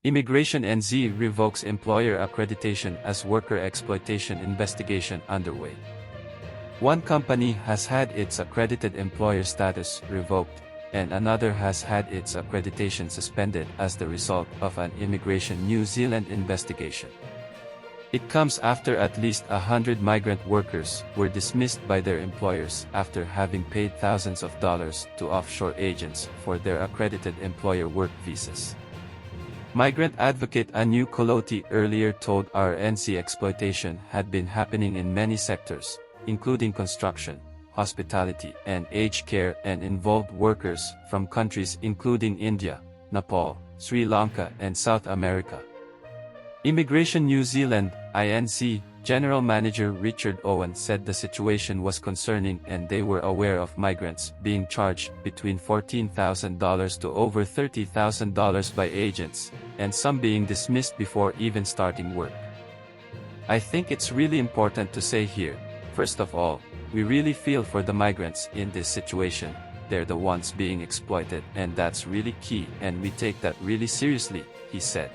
Immigration NZ revokes employer accreditation as worker exploitation investigation underway. One company has had its accredited employer status revoked, and another has had its accreditation suspended as the result of an Immigration New Zealand investigation. It comes after at least 100 migrant workers were dismissed by their employers after having paid thousands of dollars to offshore agents for their accredited employer work visas. Migrant advocate Anu Koloti earlier told RNC exploitation had been happening in many sectors, including construction, hospitality, and aged care, and involved workers from countries including India, Nepal, Sri Lanka, and South America. Immigration New Zealand, INC, General Manager Richard Owen said the situation was concerning and they were aware of migrants being charged between $14,000 to over $30,000 by agents, and some being dismissed before even starting work. I think it's really important to say here, first of all, we really feel for the migrants in this situation. They're the ones being exploited, and that's really key, and we take that really seriously, he said.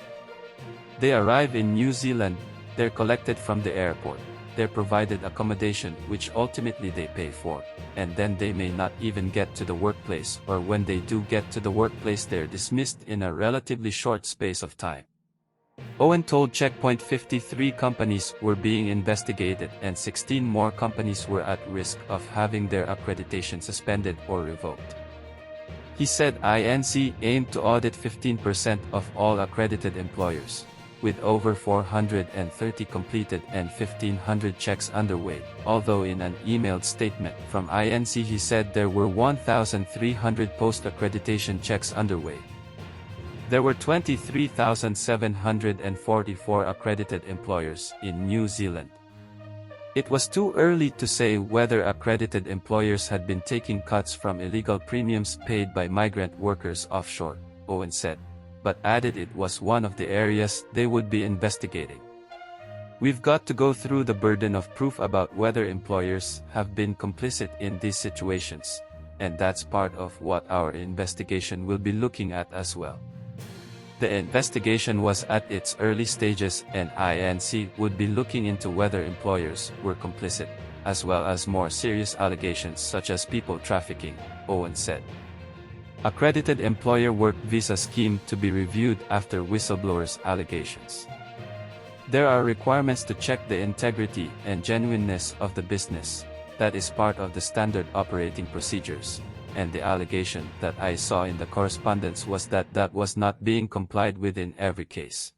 They arrive in New Zealand, they're collected from the airport, they're provided accommodation which ultimately they pay for, and then they may not even get to the workplace, or when they do get to the workplace they're dismissed in a relatively short space of time. Owen told Checkpoint 53 companies were being investigated and 16 more companies were at risk of having their accreditation suspended or revoked. He said INC aimed to audit 15% of all accredited employers, with over 430 completed and 1,500 checks underway, although in an emailed statement from INC he said there were 1,300 post-accreditation checks underway. There were 23,744 accredited employers in New Zealand. It was too early to say whether accredited employers had been taking cuts from illegal premiums paid by migrant workers offshore, Owen said, but added it was one of the areas they would be investigating. We've got to go through the burden of proof about whether employers have been complicit in these situations, and that's part of what our investigation will be looking at as well. The investigation was at its early stages, and INC would be looking into whether employers were complicit, as well as more serious allegations such as people trafficking, Owen said. Accredited employer work visa scheme to be reviewed after whistleblowers' allegations. There are requirements to check the integrity and genuineness of the business. That is part of the standard operating procedures, and the allegation that I saw in the correspondence was that that was not being complied with in every case.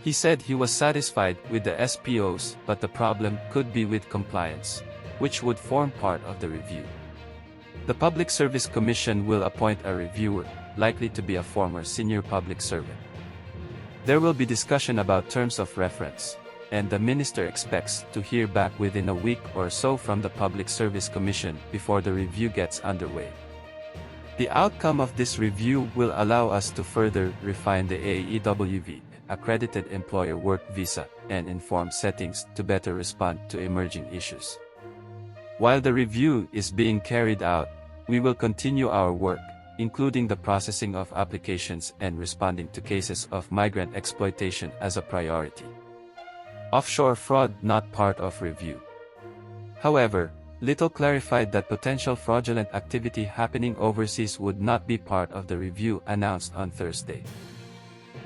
He said he was satisfied with the SPOs, but the problem could be with compliance, which would form part of the review. The Public Service Commission will appoint a reviewer, likely to be a former senior public servant. There will be discussion about terms of reference, and the minister expects to hear back within a week or so from the Public Service Commission before the review gets underway. The outcome of this review will allow us to further refine the AEWV, Accredited Employer Work Visa, and inform settings to better respond to emerging issues. While the review is being carried out, we will continue our work, including the processing of applications and responding to cases of migrant exploitation as a priority. Offshore fraud not part of review. However, Little clarified that potential fraudulent activity happening overseas would not be part of the review announced on Thursday.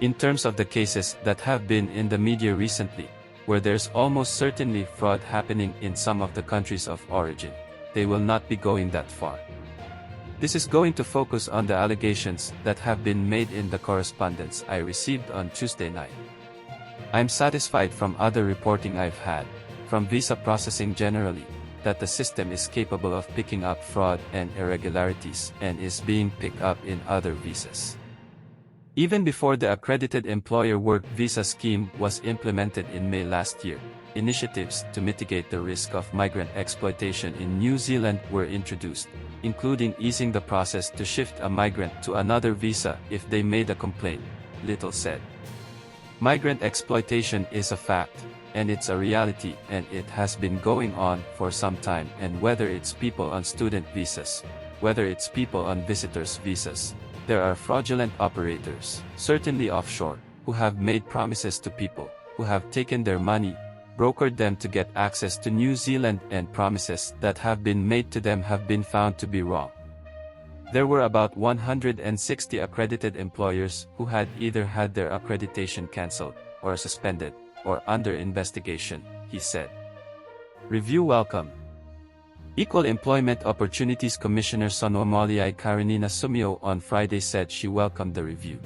In terms of the cases that have been in the media recently, where there's almost certainly fraud happening in some of the countries of origin, they will not be going that far. This is going to focus on the allegations that have been made in the correspondence I received on Tuesday night. I'm satisfied from other reporting I've had, from visa processing generally, that the system is capable of picking up fraud and irregularities and is being picked up in other visas. Even before the Accredited Employer Work Visa Scheme was implemented in May last year, initiatives to mitigate the risk of migrant exploitation in New Zealand were introduced, including easing the process to shift a migrant to another visa if they made a complaint, Little said. Migrant exploitation is a fact, and it's a reality, and it has been going on for some time, and whether it's people on student visas, whether it's people on visitors visas, there are fraudulent operators, certainly offshore, who have made promises to people, who have taken their money, brokered them to get access to New Zealand, and promises that have been made to them have been found to be wrong. There were about 160 accredited employers who had either had their accreditation cancelled, or suspended, or under investigation, he said. Review welcome. Equal Employment Opportunities Commissioner Sonomoliai Karenina Sumio on Friday said she welcomed the review.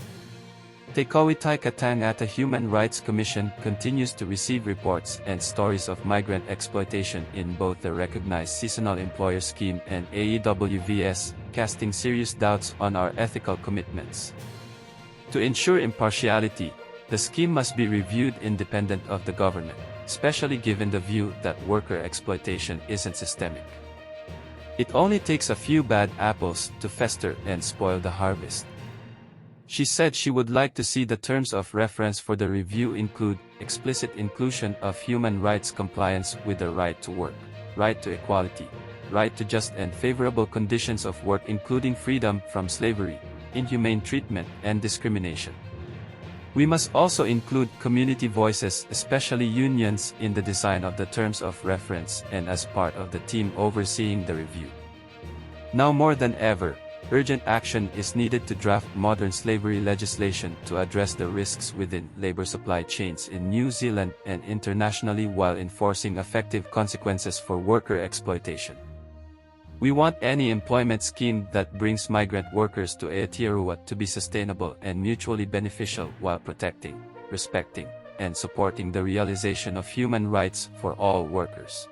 Te Kowitai Katangata Human Rights Commission continues to receive reports and stories of migrant exploitation in both the recognized seasonal employer scheme and AEWVS, casting serious doubts on our ethical commitments. To ensure impartiality, the scheme must be reviewed independent of the government, especially given the view that worker exploitation isn't systemic. It only takes a few bad apples to fester and spoil the harvest. She said she would like to see the terms of reference for the review include explicit inclusion of human rights compliance with the right to work, right to equality, right to just and favorable conditions of work including freedom from slavery, inhumane treatment and discrimination. We must also include community voices, especially unions, in the design of the terms of reference and as part of the team overseeing the review. Now more than ever, urgent action is needed to draft modern slavery legislation to address the risks within labor supply chains in New Zealand and internationally while enforcing effective consequences for worker exploitation. We want any employment scheme that brings migrant workers to Aotearoa to be sustainable and mutually beneficial while protecting, respecting, and supporting the realization of human rights for all workers.